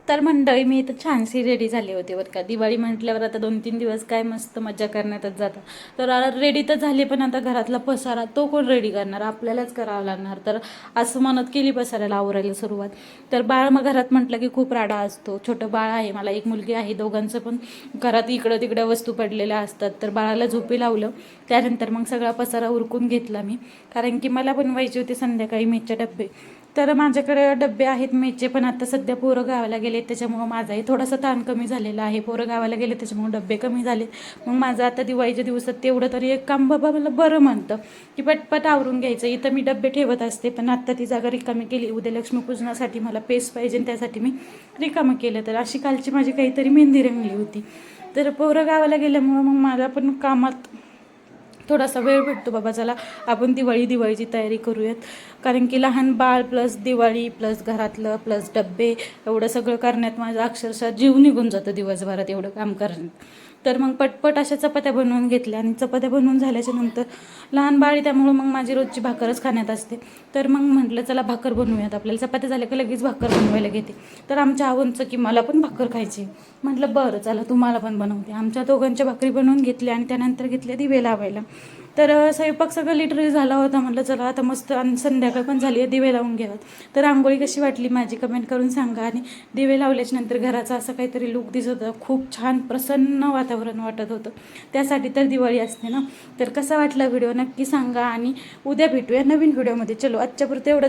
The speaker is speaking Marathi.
तर मंडळी मी इथं छानशी रेडी झाली होती बरं का. दिवाळी म्हटल्यावर आता 2-3 दिवस काय मस्त मजा करण्यातच जातं. तर रेडी तर झाली, पण आता घरातला पसारा तो कोण रेडी करणार, आपल्यालाच करावा लागणार. तर असं म्हणत केली पसाऱ्याला आवरायला सुरुवात. तर बाळ मग घरात म्हटलं की खूप राडा असतो. छोटं बाळ आहे, मला एक मुलगी आहे, दोघांचं पण घरात इकडं तिकडं वस्तू पडलेल्या असतात. तर बाळाला झोपी लावलं, त्यानंतर मग सगळा पसारा उरकून घेतला मी, कारण की मला बनवायचे होते संध्याकाळी मेसचे डबे. तर माझ्याकडे डबे आहेत मेसचे, पण आता सध्या पोरं गावाला गेले त्याच्यामुळं माझाही थोडासा ताण कमी झालेला आहे. पोरं गावाला गेले त्याच्यामुळे डबे कमी झाले. मग माझं आता दिवाळीच्या दिवसात तेवढं तरी एक काम बाबा मला बरं म्हणतं की पटपट आवरून घ्यायचं. इथं मी डबे ठेवत असते, पण आत्ता ती जागा रिकामी केली. उद्या लक्ष्मीपूजनासाठी मला पेस्ट पाहिजे, त्यासाठी मी रिकामं केलं. तर अशी कालची माझी काहीतरी मेहंदी रंगली होती. तर पोरं गावाला गेल्यामुळं मग मला पण कामात थोडासा वेळ भेटतो. बाबा चला आपण दिवाळीची तयारी करूयात, कारण की लहान बाळ प्लस दिवाळी प्लस घरातलं प्लस डब्बे एवढं सगळं करण्यात माझं अक्षरशः जीव निघून जातं दिवसभरात एवढं काम करण्यात. तर मग पटपट अशा चपात्या बनवून घेतल्या, आणि चपात्या बनवून झाल्याच्या नंतर लहान बाळ त्यामुळं मग माझी रोजची भाकरच खाण्यात असते. तर मग म्हटलं चला भाकर बनवूयात, आपल्याला चपात्या झाल्या का लगेच भाकर बनवायला घेते. तर आमच्या आवनचं की मला पण भाकर खायची, म्हटलं बरं चला तुम्हाला पण बनवते. आमच्या दोघांच्या भाकरी बनवून घेतल्या आणि त्यानंतर घेतल्या दिवे लावायला. तर स्वयंपाक सगळं लिटरली झाला होता. म्हटलं चला आता मस्त, आणि संध्याकाळ पण झाली आहे, दिवे लावून घ्यावात. तर रांगोळी कशी वाटली माझी कमेंट करून सांगा. आणि दिवे लावल्याच्या नंतर घराचा असं काहीतरी लुक दिसत होता, खूप छान प्रसन्न वातावरण वाटत होतं. त्यासाठी तर दिवाळी असते ना. तर कसा वाटला व्हिडिओ नक्की सांगा, आणि उद्या भेटूया नवीन व्हिडिओमध्ये. चलो आजच्यापुरतं एवढं.